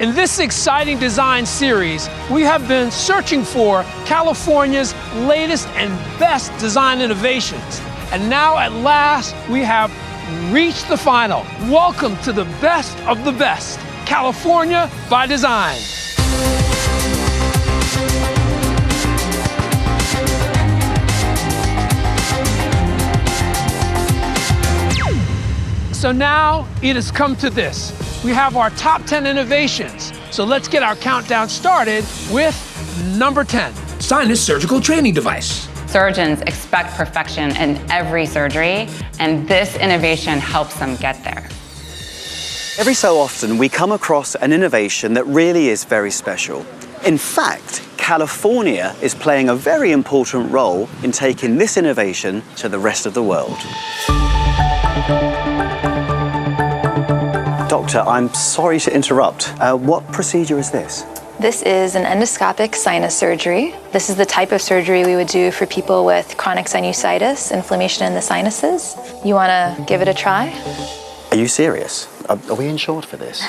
In this exciting design series, we have been searching for California's latest and best design innovations. And now at last, we have reached the final. Welcome to the best of the best, California by Design. So now it has come to this. We have our top 10 innovations. So let's get our countdown started with number 10. Sinus surgical training device. Surgeons expect perfection in every surgery, and this innovation helps them get there. Every so often, we come across an innovation that really is very special. In fact, California is playing a very important role in taking this innovation to the rest of the world. Doctor, I'm sorry to interrupt. What procedure is this? This is an endoscopic sinus surgery. This is the type of surgery we would do for people with chronic sinusitis, inflammation in the sinuses. You want to give it a try? Are you serious? Are we insured for this?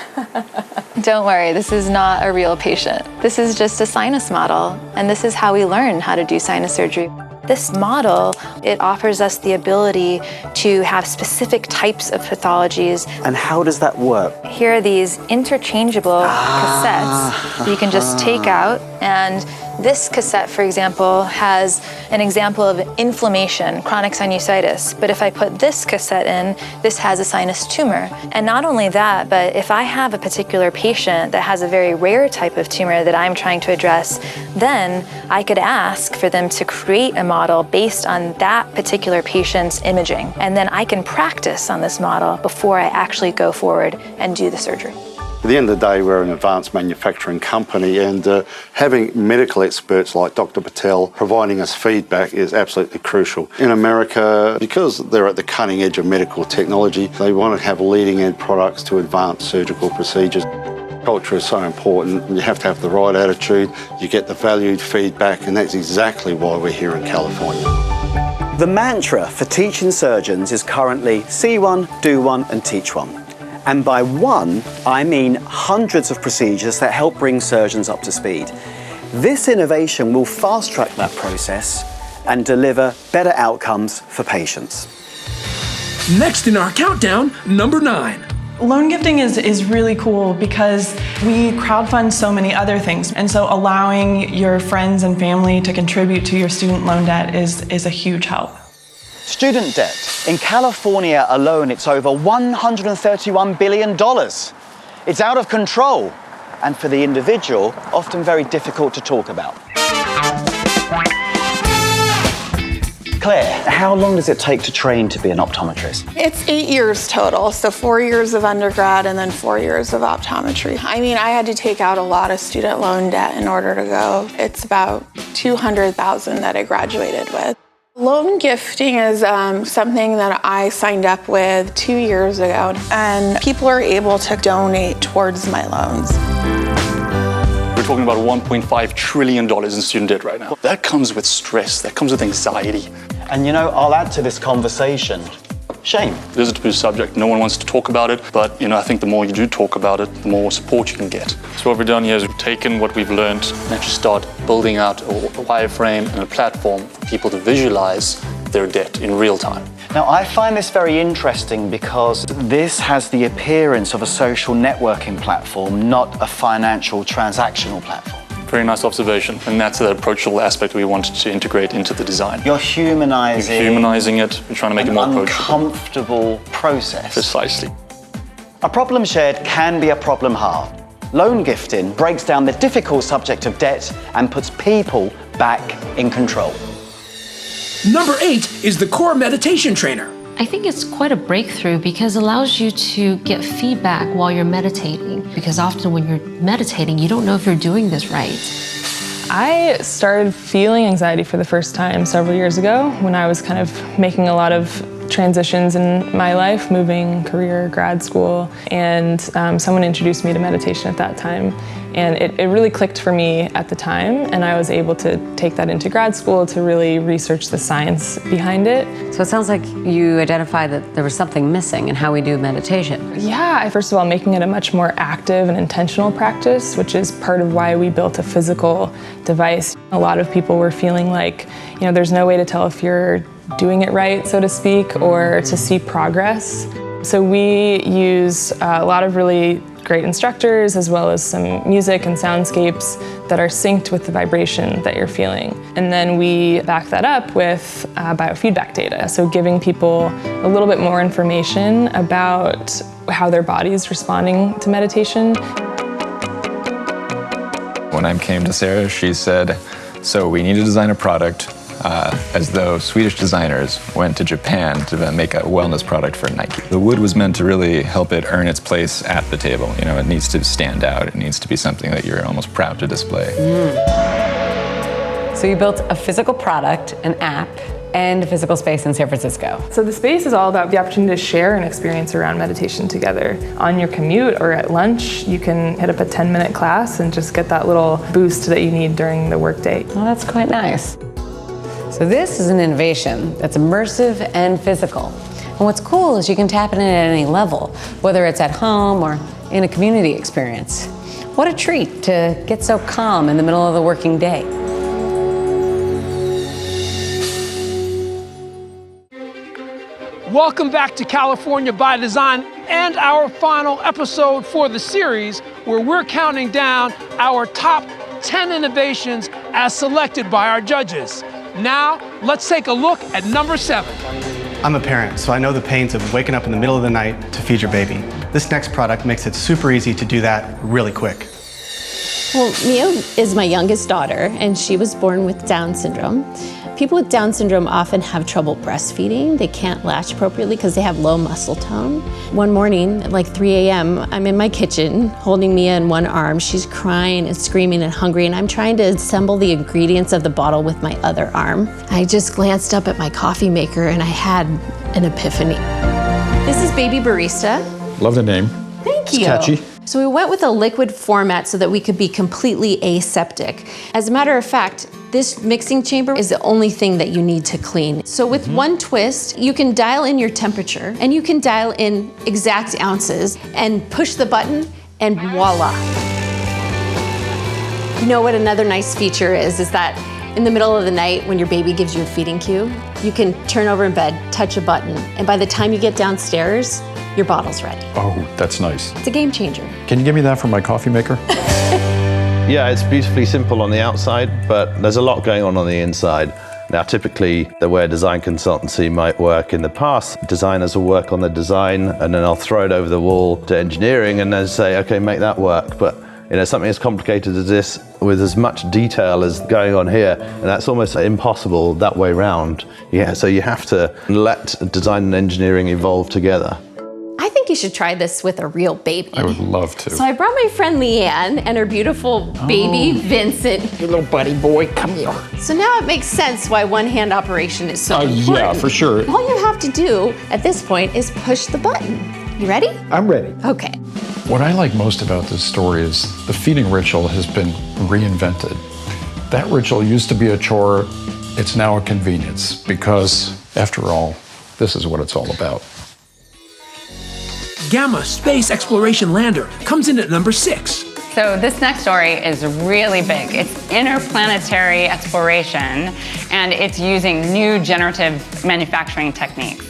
Don't worry, this is not a real patient. This is just a sinus model, and this is how we learn how to do sinus surgery. This model, it offers us the ability to have specific types of pathologies. And how does that work? Here are these interchangeable cassettes you can just take out, and this cassette, for example, has an example of inflammation, chronic sinusitis. But if I put this cassette in, this has a sinus tumor. And not only that, but if I have a particular patient that has a very rare type of tumor that I'm trying to address, then I could ask for them to create a model based on that particular patient's imaging. And then I can practice on this model before I actually go forward and do the surgery. At the end of the day, we're an advanced manufacturing company, and having medical experts like Dr. Patel providing us feedback is absolutely crucial. In America, because they're at the cutting edge of medical technology, they want to have leading-edge products to advance surgical procedures. Culture is so important. You have to have the right attitude, you get the valued feedback, and that's exactly why we're here in California. The mantra for teaching surgeons is currently see one, do one, and teach one. And by one, I mean hundreds of procedures that help bring surgeons up to speed. This innovation will fast-track that process and deliver better outcomes for patients. Next in our countdown, number 9. Loangifting is really cool because we crowdfund so many other things, and so allowing your friends and family to contribute to your student loan debt is a huge help. Student debt. In California alone, it's over $131 billion. It's out of control, and for the individual, often very difficult to talk about. Claire, how long does it take to train to be an optometrist? It's 8 years total, so 4 years of undergrad and then 4 years of optometry. I mean, I had to take out a lot of student loan debt in order to go. It's about $200,000 that I graduated with. Loangifting is something that I signed up with 2 years ago, and people are able to donate towards my loans. We're talking about $1.5 trillion in student debt right now. That comes with stress, that comes with anxiety. And you know, I'll add to this conversation shame. It is a taboo subject, no one wants to talk about it, but I think the more you do talk about it, the more support you can get. So what we've done here is we've taken what we've learned and actually start building out a wireframe and a platform for people to visualize their debt in real time. Now, I find this very interesting because this has the appearance of a social networking platform, not a financial transactional platform. Very nice observation, and that's the approachable aspect we wanted to integrate into the design. You're humanizing it, we're trying to make it more approachable. Uncomfortable process. Precisely. A problem shared can be a problem halved. Loangifting breaks down the difficult subject of debt and puts people back in control. Number 8 is the Core Meditation Trainer. I think it's quite a breakthrough because it allows you to get feedback while you're meditating. Because often when you're meditating, you don't know if you're doing this right. I started feeling anxiety for the first time several years ago when I was kind of making a lot of transitions in my life, moving, career, grad school, and someone introduced me to meditation at that time. And it really clicked for me at the time, and I was able to take that into grad school to really research the science behind it. So it sounds like you identified that there was something missing in how we do meditation. Yeah, first of all, making it a much more active and intentional practice, which is part of why we built a physical device. A lot of people were feeling like, there's no way to tell if you're doing it right, so to speak, or to see progress. So we use a lot of really great instructors, as well as some music and soundscapes that are synced with the vibration that you're feeling. And then we back that up with biofeedback data, so giving people a little bit more information about how their body's responding to meditation. When I came to Sarah, she said, so we need to design a product as though Swedish designers went to Japan to make a wellness product for Nike. The wood was meant to really help it earn its place at the table. It needs to stand out. It needs to be something that you're almost proud to display. So you built a physical product, an app, and a physical space in San Francisco. So the space is all about the opportunity to share an experience around meditation together. On your commute or at lunch, you can hit up a 10-minute class and just get that little boost that you need during the workday. Well, that's quite nice. So this is an innovation that's immersive and physical. And what's cool is you can tap in at any level, whether it's at home or in a community experience. What a treat to get so calm in the middle of the working day. Welcome back to California by Design and our final episode for the series, where we're counting down our top 10 innovations as selected by our judges. Now, let's take a look at number 7. I'm a parent, so I know the pains of waking up in the middle of the night to feed your baby. This next product makes it super easy to do that really quick. Well, Mia is my youngest daughter, and she was born with Down syndrome. People with Down syndrome often have trouble breastfeeding. They can't latch appropriately because they have low muscle tone. One morning, at like 3 a.m., I'm in my kitchen holding Mia in one arm. She's crying and screaming and hungry, and I'm trying to assemble the ingredients of the bottle with my other arm. I just glanced up at my coffee maker and I had an epiphany. This is Baby Barista. Love the name. Thank you. It's catchy. So we went with a liquid format so that we could be completely aseptic. As a matter of fact, this mixing chamber is the only thing that you need to clean. So with one twist, you can dial in your temperature and you can dial in exact ounces and push the button and voila. You know what another nice feature is that in the middle of the night when your baby gives you a feeding cue, you can turn over in bed, touch a button, and by the time you get downstairs, your bottle's ready. Oh, that's nice. It's a game changer. Can you give me that for my coffee maker? Yeah, it's beautifully simple on the outside, but there's a lot going on the inside. Now, typically, the way a design consultancy might work in the past, designers will work on the design and then I'll throw it over the wall to engineering and then say, okay, make that work. But something as complicated as this, with as much detail as going on here, and that's almost impossible that way round. Yeah, so you have to let design and engineering evolve together. I think you should try this with a real baby. I would love to. So I brought my friend Leanne and her beautiful baby, Vincent. Your little buddy boy, come here. So now it makes sense why one-hand operation is so important. Yeah, for sure. All you have to do at this point is push the button. You ready? I'm ready. Okay. What I like most about this story is the feeding ritual has been reinvented. That ritual used to be a chore. It's now a convenience because, after all, this is what it's all about. Gamma Space Exploration Lander comes in at number 6. So this next story is really big. It's interplanetary exploration, and it's using new generative manufacturing techniques.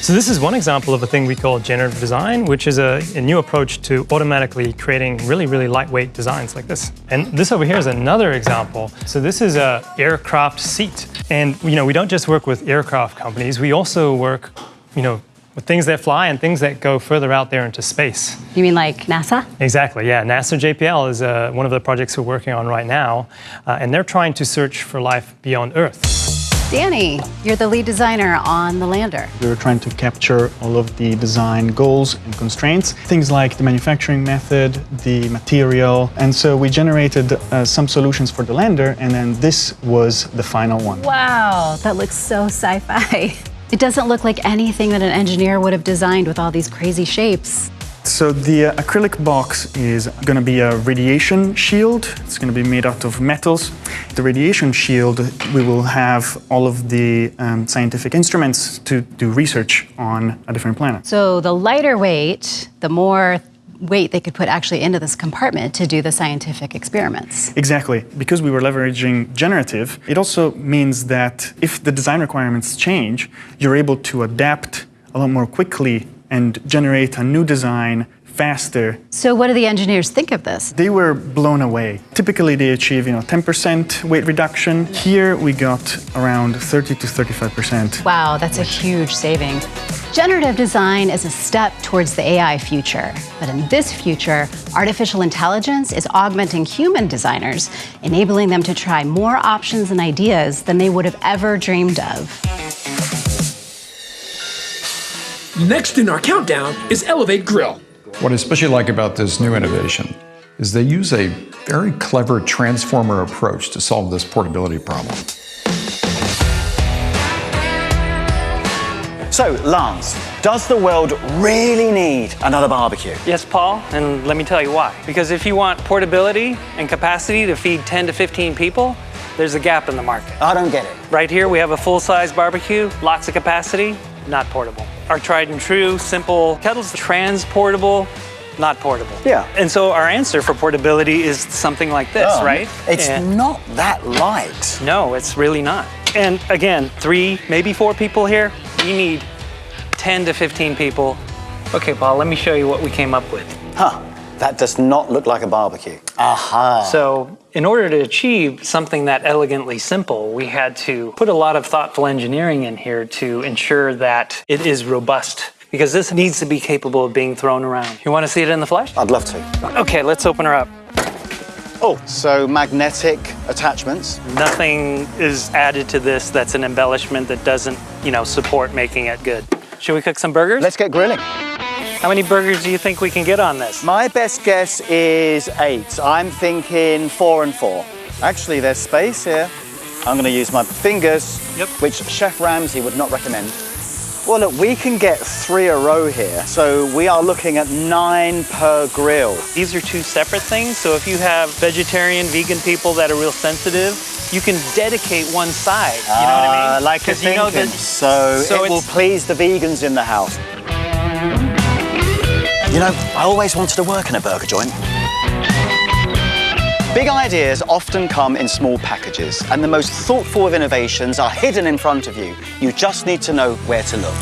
So this is one example of a thing we call generative design, which is a new approach to automatically creating really, really lightweight designs like this. And this over here is another example. So this is an aircraft seat. And we don't just work with aircraft companies, we also work, with things that fly and things that go further out there into space. You mean like NASA? Exactly, yeah. NASA JPL is one of the projects we're working on right now, and they're trying to search for life beyond Earth. Danny, you're the lead designer on the lander. We were trying to capture all of the design goals and constraints, things like the manufacturing method, the material, and so we generated some solutions for the lander, and then this was the final one. Wow, that looks so sci-fi. It doesn't look like anything that an engineer would have designed with all these crazy shapes. So the acrylic box is going to be a radiation shield. It's going to be made out of metals. The radiation shield, we will have all of the scientific instruments to do research on a different planet. So the lighter weight, the more weight they could put actually into this compartment to do the scientific experiments. Exactly. Because we were leveraging generative, it also means that if the design requirements change, you're able to adapt a lot more quickly and generate a new design faster. So what do the engineers think of this? They were blown away. Typically they achieve 10% weight reduction. Here we got around 30 to 35%. Wow, that's a huge saving. Generative design is a step towards the AI future. But in this future, artificial intelligence is augmenting human designers, enabling them to try more options and ideas than they would have ever dreamed of. Next in our countdown is Elevate Grill. What I especially like about this new innovation is they use a very clever transformer approach to solve this portability problem. So, Lance, does the world really need another barbecue? Yes, Paul, and let me tell you why. Because if you want portability and capacity to feed 10 to 15 people, there's a gap in the market. I don't get it. Right here, we have a full-size barbecue, lots of capacity, not portable. Our tried and true, simple kettles, transportable, not portable. Yeah. And so our answer for portability is something like this, right? It's not that light. No, it's really not. And again, 3, maybe 4 people here, you need 10 to 15 people. Okay, Paul, let me show you what we came up with. Huh, that does not look like a barbecue. Aha. So in order to achieve something that elegantly simple, we had to put a lot of thoughtful engineering in here to ensure that it is robust, because this needs to be capable of being thrown around. You want to see it in the flesh? I'd love to. Okay, let's open her up. Oh, so magnetic attachments. Nothing is added to this that's an embellishment that doesn't, support making it good. Should we cook some burgers? Let's get grilling. How many burgers do you think we can get on this? My best guess is 8. I'm thinking 4 and 4. Actually, there's space here. I'm going to use my fingers, which Chef Ramsay would not recommend. Well, look, we can get 3 a row here. So we are looking at 9 per grill. These are 2 separate things. So if you have vegetarian, vegan people that are real sensitive, you can dedicate one side. You know what I mean? Like you're thinking. So it will please the vegans in the house. I always wanted to work in a burger joint. Big ideas often come in small packages, and the most thoughtful of innovations are hidden in front of you. You just need to know where to look.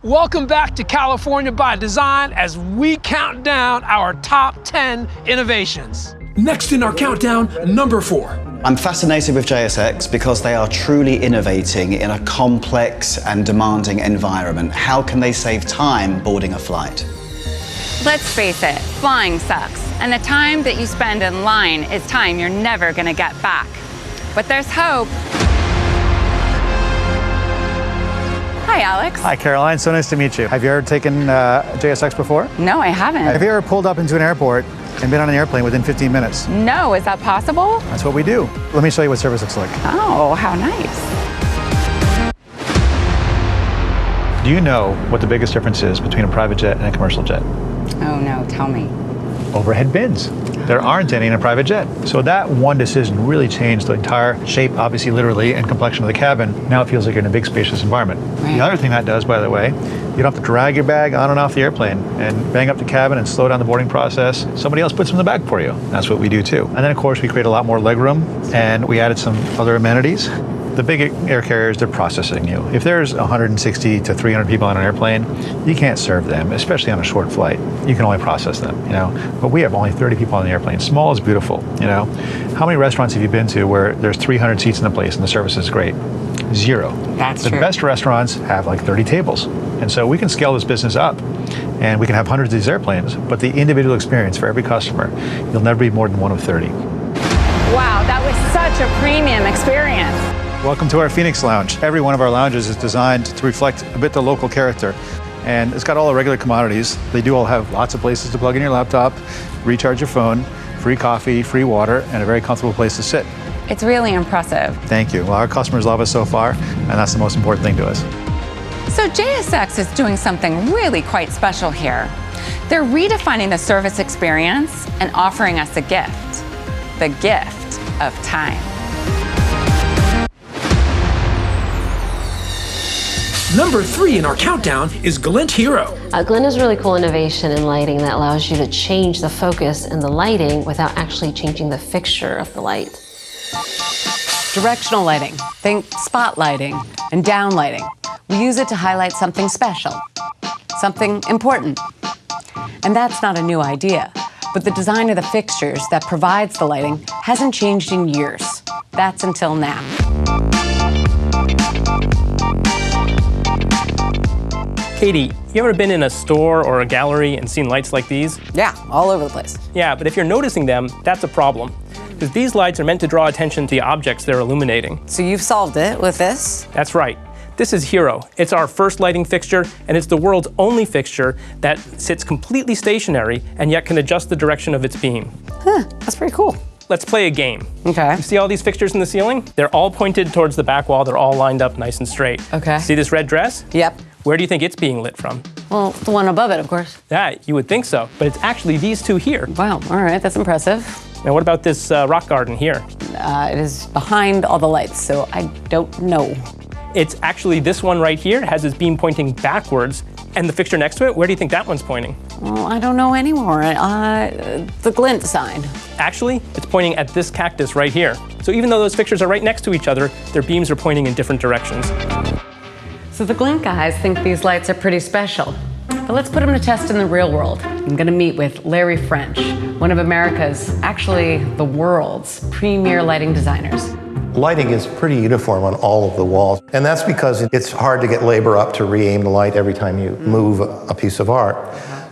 Welcome back to California by Design as we count down our top 10 innovations. Next in our countdown, number 4. I'm fascinated with JSX because they are truly innovating in a complex and demanding environment. How can they save time boarding a flight? Let's face it, flying sucks. And the time that you spend in line is time you're never gonna get back. But there's hope. Hi, Alex. Hi, Caroline. So nice to meet you. Have you ever taken JSX before? No, I haven't. Have you ever pulled up into an airport and been on an airplane within 15 minutes? No, is that possible? That's what we do. Let me show you what service looks like. Oh, how nice. Do you know what the biggest difference is between a private jet and a commercial jet? Oh no, tell me. Overhead bins. There aren't any in a private jet. So that one decision really changed the entire shape, obviously literally, and complexion of the cabin. Now it feels like you're in a big spacious environment. Right. The other thing that does, by the way, you don't have to drag your bag on and off the airplane and bang up the cabin and slow down the boarding process. Somebody else puts them in the bag for you. That's what we do too. And then of course we create a lot more legroom and we added some other amenities. The big air carriers, they're processing you. If there's 160 to 300 people on an airplane, you can't serve them, especially on a short flight. You can only process them, But we have only 30 people on the airplane. Small is beautiful, How many restaurants have you been to where there's 300 seats in the place and the service is great? 0. That's true. The best restaurants have like 30 tables. And so we can scale this business up and we can have hundreds of these airplanes, but the individual experience for every customer, you'll never be more than one of 30. Wow, that was such a premium experience. Welcome to our Phoenix Lounge. Every one of our lounges is designed to reflect a bit the local character. And it's got all the regular commodities. They do all have lots of places to plug in your laptop, recharge your phone, free coffee, free water, and a very comfortable place to sit. It's really impressive. Thank you. Well, our customers love us so far, and that's the most important thing to us. So JSX is doing something really quite special here. They're redefining the service experience and offering us a gift, the gift of time. Number 3 in our countdown is Glint Hero. Glint is a really cool innovation in lighting that allows you to change the focus and the lighting without actually changing the fixture of the light. Directional lighting, think spot lighting and down lighting. We use it to highlight something special, something important. And that's not a new idea, but the design of the fixtures that provides the lighting hasn't changed in years. That's until now. Katie, you ever been in a store or a gallery and seen lights like these? Yeah, all over the place. Yeah, but if you're noticing them, that's a problem. Because these lights are meant to draw attention to the objects they're illuminating. So you've solved it with this? That's right. This is Hero. It's our first lighting fixture, and it's the world's only fixture that sits completely stationary and yet can adjust the direction of its beam. Huh, that's pretty cool. Let's play a game. Okay. You see all these fixtures in the ceiling? They're all pointed towards the back wall. They're all lined up nice and straight. Okay. See this red dress? Yep. Where do you think it's being lit from? Well, the one above it, of course. Yeah, you would think so, but it's actually these two here. Wow, all right, that's impressive. Now what about this rock garden here? It is behind all the lights, so I don't know. It's actually this one right here. It has its beam pointing backwards, and the fixture next to it, where do you think that one's pointing? Well, I don't know anymore. The Glint sign. Actually, it's pointing at this cactus right here. So even though those fixtures are right next to each other, their beams are pointing in different directions. So the Glint guys think these lights are pretty special. But let's put them to test in the real world. I'm gonna meet with Larry French, one of America's, actually the world's, premier lighting designers. Lighting is pretty uniform on all of the walls, and that's because it's hard to get labor up to re-aim the light every time you move a piece of art.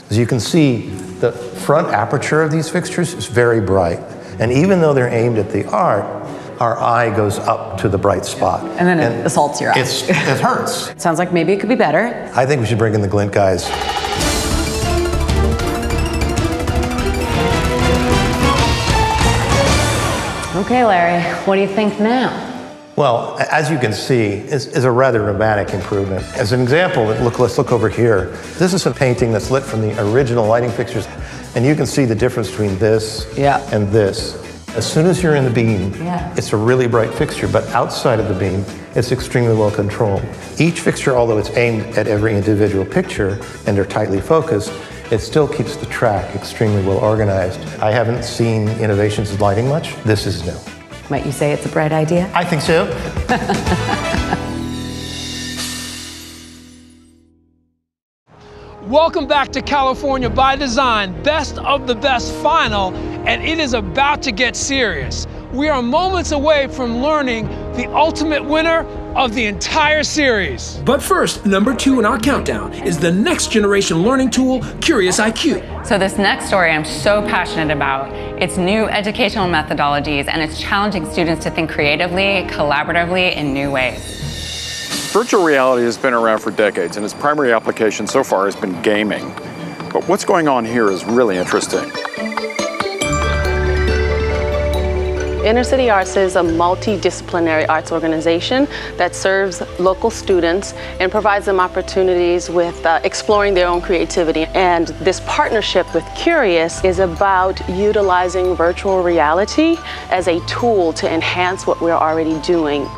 As you can see, the front aperture of these fixtures is very bright, and even though they're aimed at the art, our eye goes up to the bright spot. And then it assaults your eye. It hurts. Sounds like maybe it could be better. I think we should bring in the Glint guys. Okay, Larry, what do you think now? Well, as you can see, is a rather dramatic improvement. As an example, let's look over here. This is a painting that's lit from the original lighting fixtures, and you can see the difference between this and this. As soon as you're in the beam, it's a really bright fixture, but outside of the beam, it's extremely well controlled. Each fixture, although it's aimed at every individual picture and they're tightly focused, it still keeps the track extremely well organized. I haven't seen innovations in lighting much. This is new. Might you say it's a bright idea? I think so. Welcome back to California ByDesign, Best of the Best Final, and it is about to get serious. We are moments away from learning the ultimate winner of the entire series. But first, number 2 in our countdown is the next generation learning tool, Curiious IQ. So this next story I'm so passionate about. It's new educational methodologies, and it's challenging students to think creatively, collaboratively in new ways. Virtual reality has been around for decades, and its primary application so far has been gaming. But what's going on here is really interesting. Inner City Arts is a multidisciplinary arts organization that serves local students and provides them opportunities with exploring their own creativity. And this partnership with Curiious is about utilizing virtual reality as a tool to enhance what we're already doing.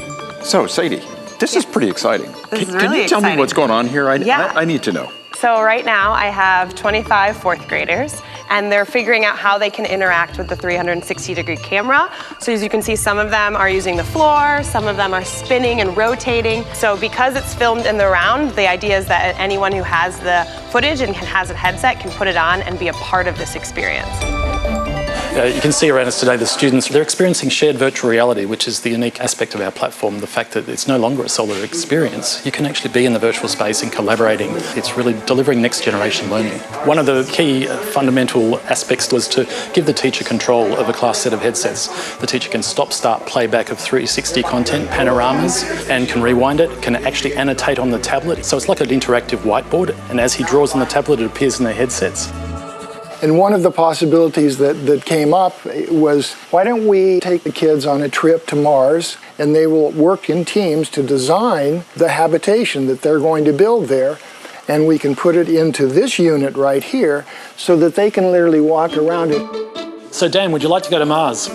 So, Sadie, this is pretty exciting. This is Can really you tell me exciting. what's going on here? Yeah. I need to know. So right now I have 25 fourth graders, and they're figuring out how they can interact with the 360-degree camera. So as you can see, some of them are using the floor, some of them are spinning and rotating. So because it's filmed in the round, the idea is that anyone who has the footage and has a headset can put it on and be a part of this experience. You can see around us today the students, they're experiencing shared virtual reality, which is the unique aspect of our platform, the fact that it's no longer a solo experience. You can actually be in the virtual space and collaborating. It's really delivering next generation learning. One of the key fundamental aspects was to give the teacher control of a class set of headsets. The teacher can stop, start, playback of 360 content, panoramas, and can rewind it, can actually annotate on the tablet. So it's like an interactive whiteboard, and as he draws on the tablet, it appears in their headsets. And one of the possibilities that came up was, why don't we take the kids on a trip to Mars, and they will work in teams to design the habitation that they're going to build there, and we can put it into this unit right here so that they can literally walk around it. So Dan, would you like to go to Mars?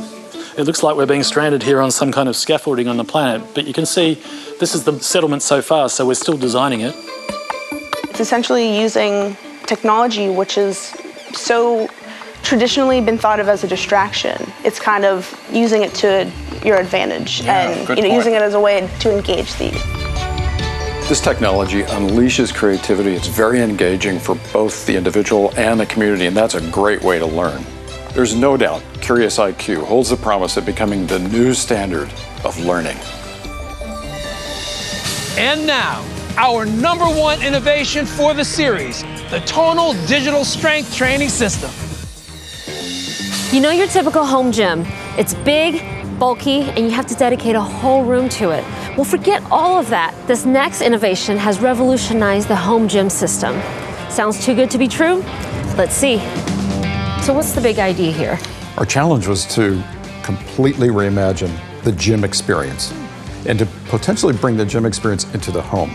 It looks like we're being stranded here on some kind of scaffolding on the planet, but you can see this is the settlement so far, so we're still designing it. It's essentially using technology which is so traditionally been thought of as a distraction. It's kind of using it to your advantage and using it as a way to engage the youth. This technology unleashes creativity. It's very engaging for both the individual and the community, and that's a great way to learn. There's no doubt Curiious IQ holds the promise of becoming the new standard of learning. And now, our #1 innovation for the series, the Tonal Digital Strength Training System. You know your typical home gym. It's big, bulky, and you have to dedicate a whole room to it. Well, forget all of that. This next innovation has revolutionized the home gym system. Sounds too good to be true? Let's see. So what's the big idea here? Our challenge was to completely reimagine the gym experience and to potentially bring the gym experience into the home.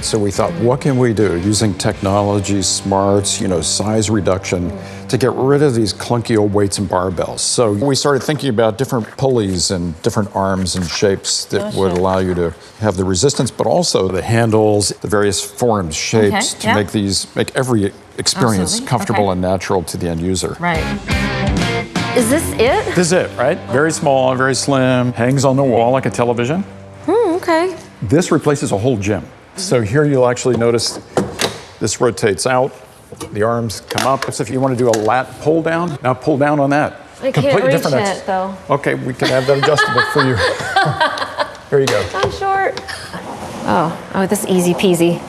So we thought, what can we do using technology, smarts, size reduction to get rid of these clunky old weights and barbells? So we started thinking about different pulleys and different arms and shapes that would allow you to have the resistance, but also the handles, the various forms, shapes to make every experience comfortable and natural to the end user. Right. Is this it? This is it, right? Very small, very slim, hangs on the wall like a television. Okay. This replaces a whole gym. So here you'll actually notice this rotates out, the arms come up. So if you want to do a lat pull down, now pull down on that. I can't reach it though. Okay, we can have that adjustable for you. Here you go. I'm short. Oh, this is easy peasy.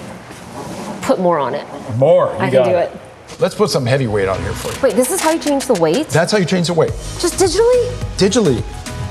Put more on it. More, I can do it. Let's put some heavy weight on here for you. Wait, this is how you change the weight? That's how you change the weight. Just digitally? Digitally.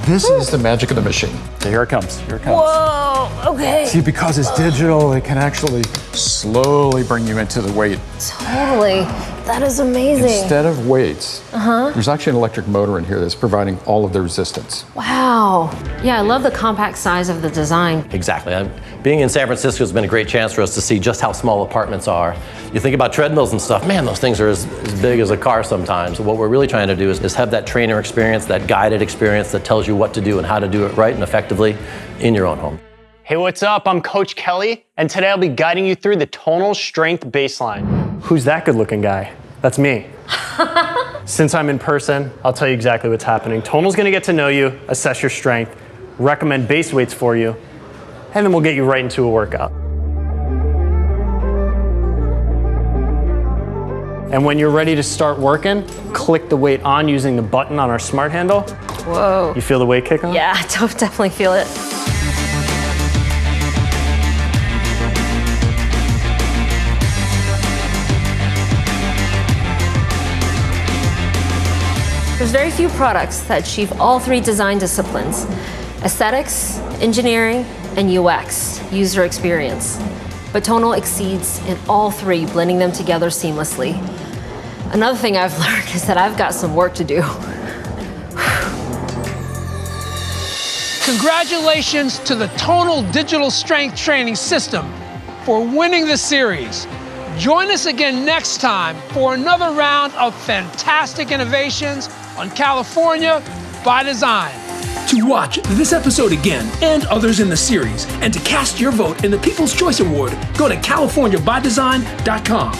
This is the magic of the machine. Okay, here it comes, here it comes. Whoa, okay. See, because it's digital, it can actually slowly bring you into the weight. Totally. That is amazing. Instead of weights, there's actually an electric motor in here that's providing all of the resistance. Wow. Yeah, I love the compact size of the design. Exactly. Being in San Francisco has been a great chance for us to see just how small apartments are. You think about treadmills and stuff, man, those things are as big as a car sometimes. What we're really trying to do is have that trainer experience, that guided experience that tells you what to do and how to do it right and effectively in your own home. Hey, what's up? I'm Coach Kelly, and today I'll be guiding you through the Tonal Strength Baseline. Who's that good looking guy? That's me. Since I'm in person, I'll tell you exactly what's happening. Tonal's gonna get to know you, assess your strength, recommend base weights for you, and then we'll get you right into a workout. And when you're ready to start working, click the weight on using the button on our smart handle. Whoa. You feel the weight kick on? Yeah, I definitely feel it. There's very few products that achieve all three design disciplines: aesthetics, engineering, and UX, user experience. But Tonal exceeds in all three, blending them together seamlessly. Another thing I've learned is that I've got some work to do. Congratulations to the Tonal Digital Strength Training System for winning the series. Join us again next time for another round of fantastic innovations on California by Design. To watch this episode again and others in the series, and to cast your vote in the People's Choice Award, go to CaliforniaByDesign.com.